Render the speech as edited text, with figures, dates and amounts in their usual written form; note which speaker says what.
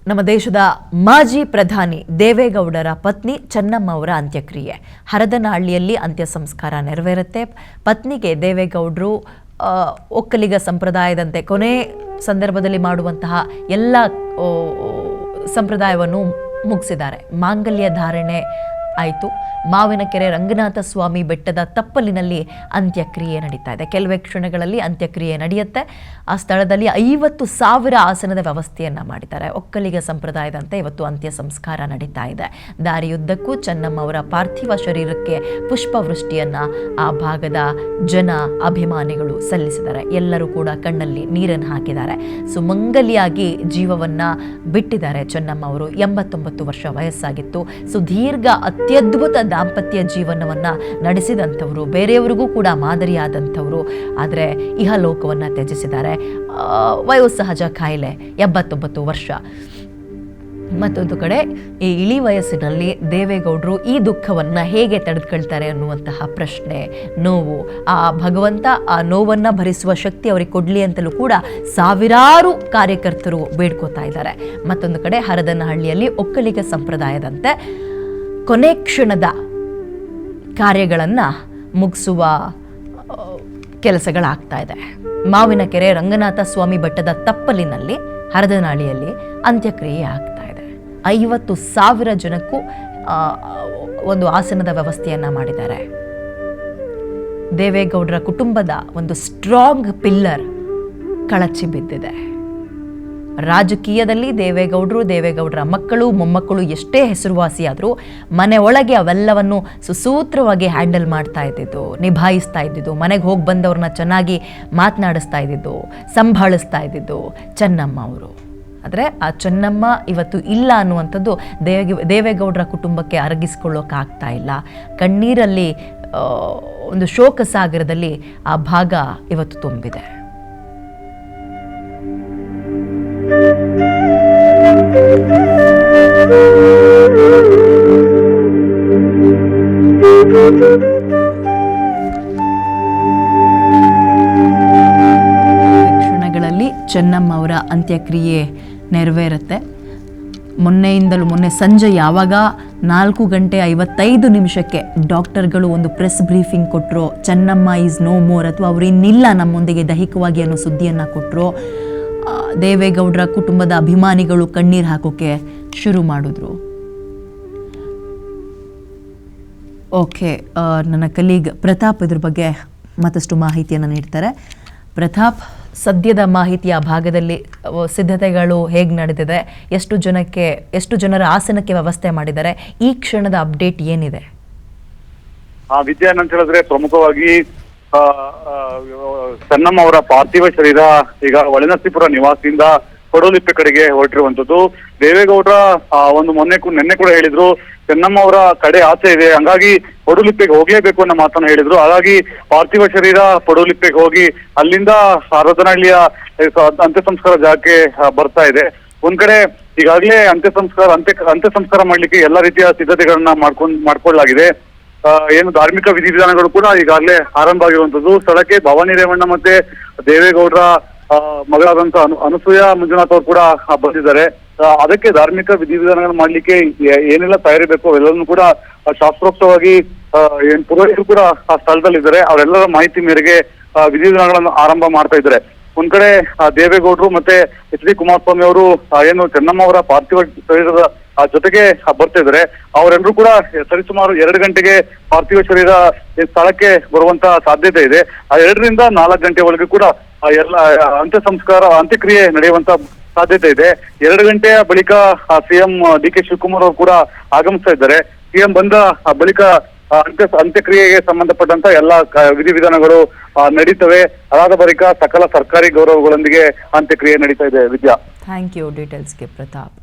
Speaker 1: ನಮ್ಮ ದೇಶದ ಮಾಜಿ ಪ್ರಧಾನಿ ದೇವೇಗೌಡರ ಪತ್ನಿ ಚೆನ್ನಮ್ಮ ಅವರ ಅಂತ್ಯಕ್ರಿಯೆ ಹರದನಹಳ್ಳಿಯಲ್ಲಿ ಅಂತ್ಯ ಸಂಸ್ಕಾರ ನೆರವೇರುತ್ತೆ. ಪತ್ನಿಗೆ ದೇವೇಗೌಡರು ಒಕ್ಕಲಿಗ ಸಂಪ್ರದಾಯದಂತೆ ಕೊನೆ ಸಂದರ್ಭದಲ್ಲಿ ಮಾಡುವಂತಹ ಎಲ್ಲ ಸಂಪ್ರದಾಯವನ್ನು ಮುಗಿಸಿದ್ದಾರೆ. ಮಾಂಗಲ್ಯ ಧಾರಣೆ ಆಯಿತು. ಮಾವಿನಕೆರೆ ರಂಗನಾಥ ಸ್ವಾಮಿ ಬೆಟ್ಟದ ತಪ್ಪಲಿನಲ್ಲಿ ಅಂತ್ಯಕ್ರಿಯೆ ನಡೀತಾ ಇದೆ. ಕೆಲವೇ ಕ್ಷಣಗಳಲ್ಲಿ ಅಂತ್ಯಕ್ರಿಯೆ ನಡೆಯುತ್ತೆ. ಆ ಸ್ಥಳದಲ್ಲಿ 50,000 ಆಸನದ ವ್ಯವಸ್ಥೆಯನ್ನು ಮಾಡಿದ್ದಾರೆ. ಒಕ್ಕಲಿಗ ಸಂಪ್ರದಾಯದಂತೆ ಇವತ್ತು ಅಂತ್ಯ ಸಂಸ್ಕಾರ ನಡೀತಾ ಇದೆ. ದಾರಿಯುದ್ದಕ್ಕೂ ಚೆನ್ನಮ್ಮ ಅವರ ಪಾರ್ಥಿವ ಶರೀರಕ್ಕೆ ಪುಷ್ಪವೃಷ್ಟಿಯನ್ನು ಆ ಭಾಗದ ಜನ ಅಭಿಮಾನಿಗಳು ಸಲ್ಲಿಸಿದ್ದಾರೆ. ಎಲ್ಲರೂ ಕೂಡ ಕಣ್ಣಲ್ಲಿ ನೀರನ್ನು ಹಾಕಿದ್ದಾರೆ. ಸುಮಂಗಲಿಯಾಗಿ ಜೀವವನ್ನು ಬಿಟ್ಟಿದ್ದಾರೆ ಚೆನ್ನಮ್ಮ ಅವರು. 89 ವರ್ಷ ವಯಸ್ಸಾಗಿತ್ತು. ಸುದೀರ್ಘ ಅತ್ಯದ್ಭುತ ದಾಂಪತ್ಯ ಜೀವನವನ್ನು ನಡೆಸಿದಂಥವರು, ಬೇರೆಯವರಿಗೂ ಕೂಡ ಮಾದರಿಯಾದಂಥವರು. ಆದರೆ ಇಹಲೋಕವನ್ನು ತ್ಯಜಿಸಿದ್ದಾರೆ. ವಯೋಸಹಜ ಕಾಯಿಲೆ, 79 ವರ್ಷ. ಮತ್ತೊಂದು ಕಡೆ ಈ ಇಳಿ ವಯಸ್ಸಿನಲ್ಲಿ ದೇವೇಗೌಡರು ಈ ದುಃಖವನ್ನು ಹೇಗೆ ತಡೆದುಕೊಳ್ತಾರೆ ಅನ್ನುವಂತಹ ಪ್ರಶ್ನೆ, ನೋವು, ಆ ಭಗವಂತ ಆ ನೋವನ್ನು ಭರಿಸುವ ಶಕ್ತಿ ಅವರಿಗೆ ಕೊಡಲಿ ಅಂತಲೂ ಕೂಡ ಸಾವಿರಾರು ಕಾರ್ಯಕರ್ತರು ಬೇಡ್ಕೋತಾ ಇದ್ದಾರೆ. ಮತ್ತೊಂದು ಕಡೆ ಹರದನಹಳ್ಳಿಯಲ್ಲಿ ಒಕ್ಕಲಿಗ ಸಂಪ್ರದಾಯದಂತೆ ಕೊನೆ ಕ್ಷಣದ ಕಾರ್ಯಗಳನ್ನು ಮುಗಿಸುವ ಕೆಲಸಗಳಾಗ್ತಾ ಇದೆ. ಮಾವಿನಕೆರೆ ರಂಗನಾಥ ಸ್ವಾಮಿ ಬೆಟ್ಟದ ತಪ್ಪಲಿನಲ್ಲಿ ಹರದನಹಳ್ಳಿಯಲ್ಲಿ ಅಂತ್ಯಕ್ರಿಯೆ ಆಗ್ತಾ ಇದೆ. 50,000 ಜನಕ್ಕೂ ಒಂದು ಆಸನದ ವ್ಯವಸ್ಥೆಯನ್ನು ಮಾಡಿದ್ದಾರೆ. ದೇವೇಗೌಡರ ಕುಟುಂಬದ ಒಂದು ಸ್ಟ್ರಾಂಗ್ ಪಿಲ್ಲರ್ ಕಳಚಿ ಬಿದ್ದಿದೆ. ರಾಜಕೀಯದಲ್ಲಿ ದೇವೇಗೌಡರ ಮಕ್ಕಳು ಮೊಮ್ಮಕ್ಕಳು ಎಷ್ಟೇ ಹೆಸರುವಾಸಿಯಾದರೂ ಮನೆ ಒಳಗೆ ಅವೆಲ್ಲವನ್ನು ಸುಸೂತ್ರವಾಗಿ ಹ್ಯಾಂಡಲ್ ಮಾಡ್ತಾ ಇದ್ದಿದ್ದು, ನಿಭಾಯಿಸ್ತಾ ಇದ್ದಿದ್ದು, ಮನೆಗೆ ಹೋಗಿ ಬಂದವ್ರನ್ನ ಚೆನ್ನಾಗಿ ಮಾತನಾಡಿಸ್ತಾ ಇದ್ದಿದ್ದು, ಸಂಭಾಳಿಸ್ತಾ ಇದ್ದಿದ್ದು ಚೆನ್ನಮ್ಮ ಅವರು. ಆದರೆ ಆ ಚೆನ್ನಮ್ಮ ಇವತ್ತು ಇಲ್ಲ ಅನ್ನುವಂಥದ್ದು ದೇವೇಗೌಡರ ಕುಟುಂಬಕ್ಕೆ ಅರಗಿಸ್ಕೊಳ್ಳೋಕ್ಕಾಗ್ತಾ ಇಲ್ಲ. ಕಣ್ಣೀರಲ್ಲಿ ಒಂದು ಶೋಕ ಸಾಗರದಲ್ಲಿ ಆ ಭಾಗ ಇವತ್ತು ತುಂಬಿದೆ. ಕ್ಷಣಗಳಲ್ಲಿ ಚೆನ್ನಮ್ಮ ಅವರ ಅಂತ್ಯಕ್ರಿಯೆ ನೆರವೇರುತ್ತೆ. ಮೊನ್ನೆ ಸಂಜೆ ಯಾವಾಗ 4:55 ಡಾಕ್ಟರ್ಗಳು ಒಂದು ಪ್ರೆಸ್ ಬ್ರೀಫಿಂಗ್ ಕೊಟ್ಟರು, ಚೆನ್ನಮ್ಮ ಈಸ್ ನೋ ಮೋರ್ ಅಥವಾ ಅವರು ಇನ್ನಿಲ್ಲ ನಮ್ಮೊಂದಿಗೆ ದೈಹಿಕವಾಗಿ ಅನ್ನೋ ಸುದ್ದಿಯನ್ನು ಕೊಟ್ಟರು, ದೇವೇಗೌಡರ ಕುಟುಂಬದ ಅಭಿಮಾನಿಗಳು ಕಣ್ಣೀರು ಹಾಕೋಕೆ ಶುರು ಮಾಡಿದ್ರು. ಓಕೆ, ನನ್ನ ಕಲೀಗ್ ಪ್ರತಾಪ್ ಇದ್ರ ಬಗ್ಗೆ ಮತ್ತಷ್ಟು ಮಾಹಿತಿಯನ್ನು ನೀಡ್ತಾರೆ. ಪ್ರತಾಪ್, ಸದ್ಯದ ಮಾಹಿತಿ ಆ ಭಾಗದಲ್ಲಿ ಸಿದ್ಧತೆಗಳು ಹೇಗೆ ನಡೆದಿದೆ, ಎಷ್ಟು ಜನರ ಆಸನಕ್ಕೆ ವ್ಯವಸ್ಥೆ ಮಾಡಿದ್ದಾರೆ, ಈ ಕ್ಷಣದ ಅಪ್ಡೇಟ್ ಏನಿದೆ?
Speaker 2: ವಿದ್ಯಾ ಅಂತ ಹೇಳಿದ್ರೆ ಪ್ರಮುಖವಾಗಿ ಚೆನ್ನಮ್ಮ ಅವರ ಪಾರ್ಥಿವ ಶರೀರ ಈಗ ಹೊಳೆನರಸೀಪುರ ನಿವಾಸದಿಂದ ಕೊಡೋಲಿಪ್ಪೆ ಕಡೆಗೆ ಹೊರಟಿರುವಂತದ್ದು. ದೇವೇಗೌಡರ ನಿನ್ನೆ ಕೂಡ ಹೇಳಿದ್ರು, ಚೆನ್ನಮ್ಮ ಅವರ ಕಡೆ ಆಸೆ ಇದೆ, ಹಂಗಾಗಿ ಪಡುಲಿಪ್ಪೆಗೆ ಹೋಗ್ಲೇಬೇಕು ಅನ್ನೋ ಮಾತನ್ನ ಹೇಳಿದ್ರು. ಹಾಗಾಗಿ ಪಾರ್ಥಿವ ಶರೀರ ಪಡುಲಿಪ್ಪೆಗೆ ಹೋಗಿ ಅಲ್ಲಿಂದ ಹರದನಹಳ್ಳಿಯ ಅಂತ್ಯ ಸಂಸ್ಕಾರ ಜಾಗಕ್ಕೆ ಬರ್ತಾ ಇದೆ. ಒಂದ್ ಕಡೆ ಈಗಾಗಲೇ ಅಂತ್ಯ ಸಂಸ್ಕಾರ ಮಾಡ್ಲಿಕ್ಕೆ ಎಲ್ಲಾ ರೀತಿಯ ಸಿದ್ಧತೆಗಳನ್ನ ಮಾಡ್ಕೊಳ್ಳಲಾಗಿದೆ. ಏನು ಧಾರ್ಮಿಕ ವಿಧಿವಿಧಾನಗಳು ಕೂಡ ಈಗಾಗಲೇ ಆರಂಭ ಆಗಿರುವಂತದ್ದು. ಸ್ಥಳಕ್ಕೆ ಭವಾನಿ ರೇವಣ್ಣ ಮತ್ತೆ ದೇವೇಗೌಡರ ಮಗಳಾದಂತ ಅನಸೂಯ ಮಂಜುನಾಥ್ ಅವರು ಕೂಡ ಬಂದಿದ್ದಾರೆ. ಅದಕ್ಕೆ ಧಾರ್ಮಿಕ ವಿಧಿವಿಧಾನಗಳನ್ನು ಮಾಡ್ಲಿಕ್ಕೆ ಏನೆಲ್ಲ ತಯಾರಿ ಬೇಕು ಅವೆಲ್ಲವನ್ನೂ ಕೂಡ ಶಾಸ್ತ್ರೋಕ್ತವಾಗಿ ಪುರೋಹಿತರು ಕೂಡ ಆ ಸ್ಥಳದಲ್ಲಿದ್ದಾರೆ. ಅವರೆಲ್ಲರ ಮಾಹಿತಿ ಮೇರೆಗೆ ವಿಧಿವಿಧಾನಗಳನ್ನು ಆರಂಭ ಮಾಡ್ತಾ ಇದ್ದಾರೆ. ಒಂದ್ ಕಡೆ ದೇವೇಗೌಡರು ಮತ್ತೆ ಎಚ್ ಡಿ ಕುಮಾರಸ್ವಾಮಿ ಅವರು ಏನು ಚೆನ್ನಮ್ಮ ಅವರ ಪಾರ್ಥಿವ ಶರೀರದ ಜೊತೆಗೆ ಬರ್ತಾ ಇದ್ದಾರೆ. ಅವರೆಲ್ಲರೂ ಕೂಡ ಸರಿಸುಮಾರು 2 ಗಂಟೆಗೆ ಪಾರ್ಥಿವ ಶರೀರ ಸ್ಥಳಕ್ಕೆ ಬರುವಂತ ಸಾಧ್ಯತೆ ಇದೆ. 2 ರಿಂದ 4 ಗಂಟೆ ಒಳಗೆ ಕೂಡ ಎಲ್ಲ ಅಂತ್ಯಕ್ರಿಯೆ ನಡೆಯುವಂತ ಸಾಧ್ಯತೆ ಇದೆ. 2 ಗಂಟೆಯ ಬಳಿಕ ಸಿಎಂ ಡಿ.ಕೆ. ಶಿವಕುಮಾರ್ ಅವರು ಕೂಡ ಆಗಮಿಸ್ತಾ ಇದ್ದಾರೆ. ಸಿಎಂ ಬಂದ ಬಳಿಕ ಅಂತ್ಯಕ್ರಿಯೆಗೆ ಸಂಬಂಧಪಟ್ಟಂತ ಎಲ್ಲ ವಿಧಿವಿಧಾನಗಳು ನಡೀತವೆ. ಅದಾದ ಬಳಿಕ ಸಕಲ ಸರ್ಕಾರಿ ಗೌರವಗಳೊಂದಿಗೆ ಅಂತ್ಯಕ್ರಿಯೆ ನಡೀತಾ ಇದೆ. ವಿದ್ಯಾ,
Speaker 1: ಥ್ಯಾಂಕ್ ಯು ಡೀಟೇಲ್ಸ್ಗೆ ಪ್ರತಾಪ್.